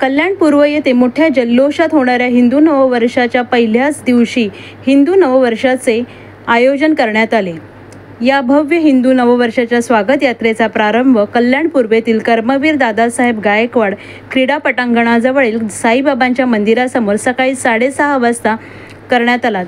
कल्याण पूर्व येथे मोठ्या जल्लोषात होणाऱ्या हिंदू नववर्षाच्या पहिल्याच दिवशी हिंदू नववर्षाचे आयोजन करण्यात आले। या भव्य हिंदू नववर्षाच्या स्वागत यात्रेचा प्रारंभ कल्याण पूर्वेतील कर्मवीर दादासाहेब गायकवाड क्रीडा पटांगणाजवळील साईबाबांच्या मंदिरासमोर सकाळी 6:30 वाजता करण्यात आला।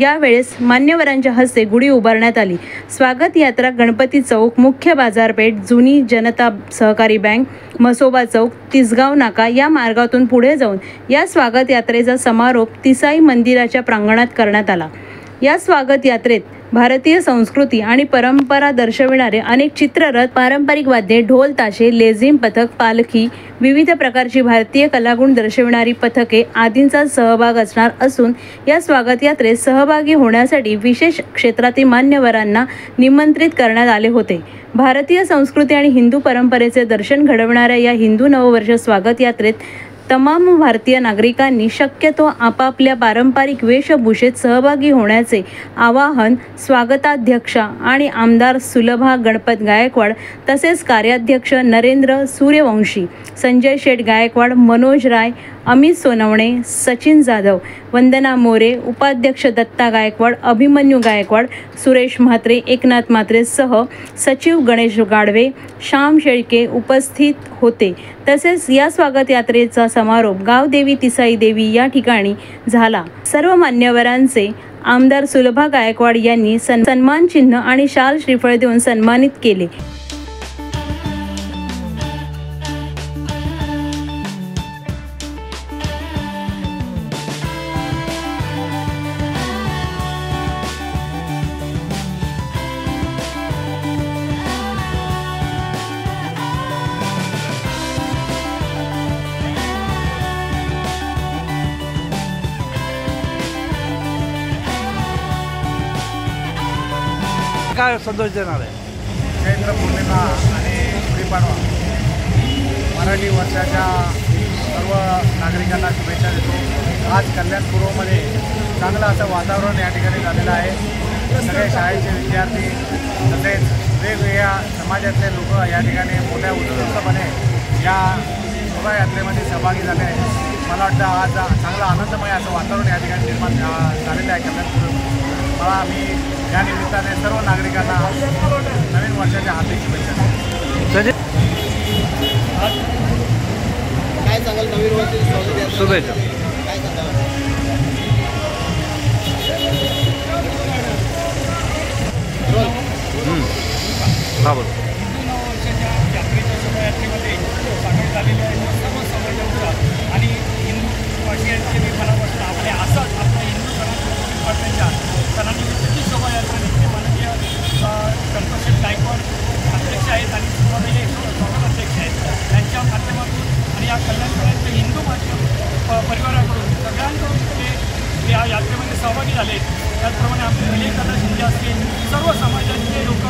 यावेळेस मान्यवरांच्या हस्ते गुढी उभारण्यात आली। स्वागत यात्रा गणपती चौक, मुख्य बाजारपेठ, जुनी जनता सहकारी बँक, मसोबा चौक, तिसगाव नाका या मार्गातून पुढे जाऊन या स्वागत यात्रेचा समारोप तिसाई मंदिराच्या प्रांगणात करण्यात आला। या स्वागत यात्रेत भारतीय संस्कृती आणि परंपरा दर्शविणारे अनेक चित्ररथ, पारंपरिक वाद्ये, ढोल ताशे, लेझिम पथक, पालखी, विविध प्रकारची भारतीय कलागुण दर्शविणारी पथके आदींचा सहभाग असणार असून या स्वागत यात्रेत सहभागी होण्यासाठी विशेष क्षेत्रातील मान्यवरांना निमंत्रित करण्यात आले होते। भारतीय संस्कृती आणि हिंदू परंपरेचे दर्शन घडवणाऱ्या या हिंदू नववर्ष स्वागत यात्रेत तमाम भारतीय नागरिकांनी शक्यतो आपापल्या पारंपरिक वेशभूषेत सहभागी होण्याचे आवाहन स्वागताध्यक्षा आणि आमदार सुलभा गणपत गायकवाड तसेच कार्याध्यक्ष नरेंद्र सूर्यवंशी, संजय शेठ गायकवाड, मनोज राय, अमित सोनवणे, सचिन जाधव, वंदना मोरे, उपाध्यक्ष दत्ता गायकवाड, अभिमन्यू गायकवाड, सुरेश म्हात्रे, एकनाथ म्हात्रे सह सचिव गणेश गाडवे, श्याम शेळके उपस्थित होते। तसेच या स्वागत यात्रेचा समारोप गावदेवी तिसाई देवी या ठिकाणी झाला। सर्व मान्यवरांचे आमदार सुलभा गायकवाड यांनी सन्मान चिन्ह आणि शाल श्रीफळ देऊन सन्मानित केले। काय संदेश देणार आहे? चैत्र पौर्णिमा आणि गुढीपाडवा मराठी वर्षाच्या सर्व नागरिकांना शुभेच्छा देतो। आज कल्याण पूर्वमध्ये चांगलं असं वातावरण या ठिकाणी झालेलं आहे। सगळे शाळेचे विद्यार्थी तसेच वेगवेगळ्या समाजातले लोक या ठिकाणी मोठ्या उत्स्फूर्तपणे या शोभायात्रेमध्ये सहभागी झाले आहेत। मला वाटतं आज चांगलं आनंदमय असं वातावरण या ठिकाणी निर्माण झालेलं आहे कल्याण पूर्व। मला मी या निमित्ताने सर्व नागरिकांना नवीन वर्षाच्या हार्दिक शुभेच्छा देतो। काय सांगाल नवीन वर्षाची शुभेच्छा? काय सांगाल? हा बोल। यात्रेच्या शोभायात्रेमध्ये सामील झालेले आहे सर्व समाजांचा आणि हिंदू भाषिकांचे मी मनापासून आपले असंच आपल्या हिंदू सणांच्या सणानिमित्ताची शोभायात्रा निघते। माननीय गणपतशेठ गायकवाड अध्यक्ष आहेत आणि सुभाताई स्वागताध्यक्ष आहेत, त्यांच्या माध्यमातून आणि या कल्याणच्या हिंदू परिवाराकडून सगळ्यांकडून ते या यात्रेमध्ये सहभागी झाले। त्याचप्रमाणे आपले विजय दादा शिंदे असतील सर्व समाजाचे लोक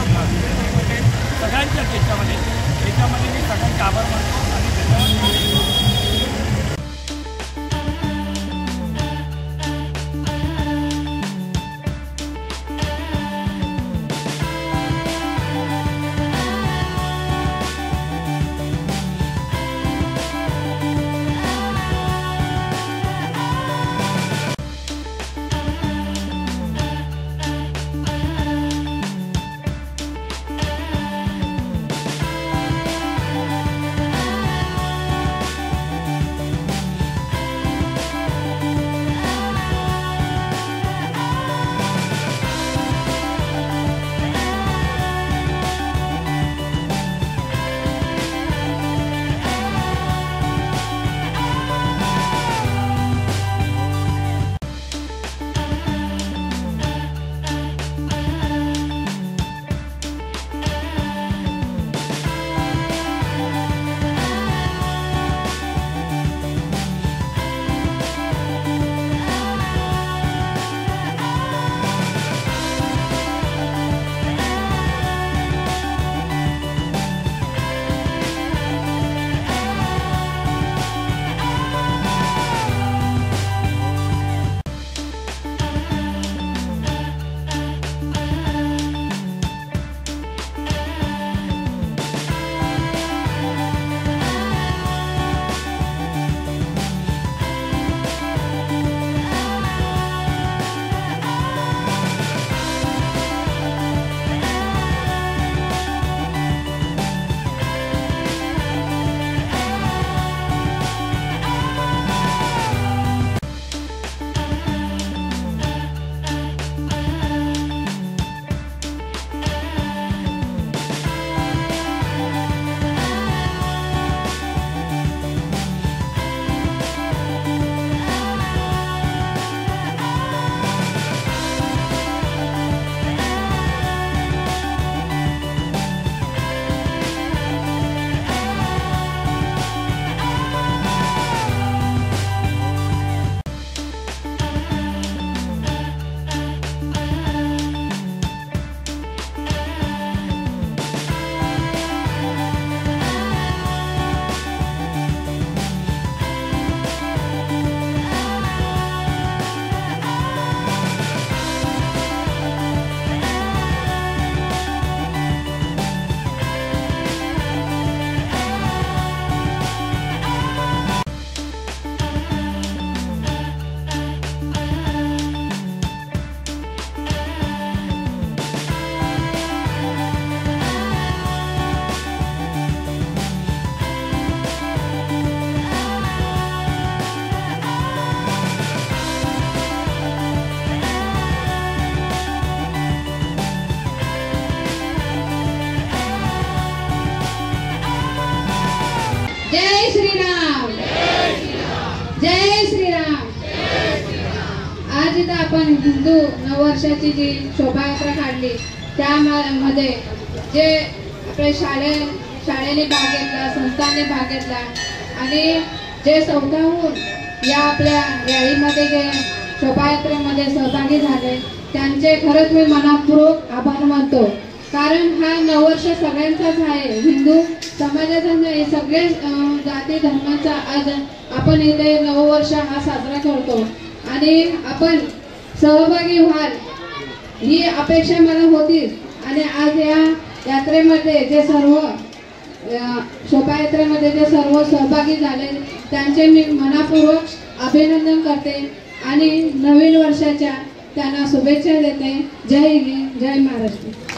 सगळ्यांच्या याच्यामध्ये मी सगळ्यांचे आभार मानतो आणि धन्यवाद। जय श्रीराम. आज इथं आपण हिंदू नववर्षाची जी शोभायात्रा काढली त्यामध्ये जे आपले शाळेने भाग घेतला, संस्थांनी भाग घेतला आणि जे स्वतःहून या आपल्या रॅलीमध्ये जे शोभायात्रेमध्ये सहभागी झाले त्यांचे खरंच मी मनपूर्वक आभार मानतो. कारण हा नववर्ष सगळ्यांचाच आहे, हिंदू समाजाचा नाही, सगळे जाती धर्माचा आज आपण इथे नववर्ष हा साजरा करतो आणि आपण सहभागी व्हाल ही अपेक्षा मला होती. आणि आज या यात्रेमध्ये जे सर्व शोभायात्रेमध्ये जे सर्व सहभागी झाले त्यांचे मी मनपूर्वक अभिनंदन करते आणि नवीन वर्षाच्या त्यांना शुभेच्छा देते. जय हिंद, जय महाराष्ट्र.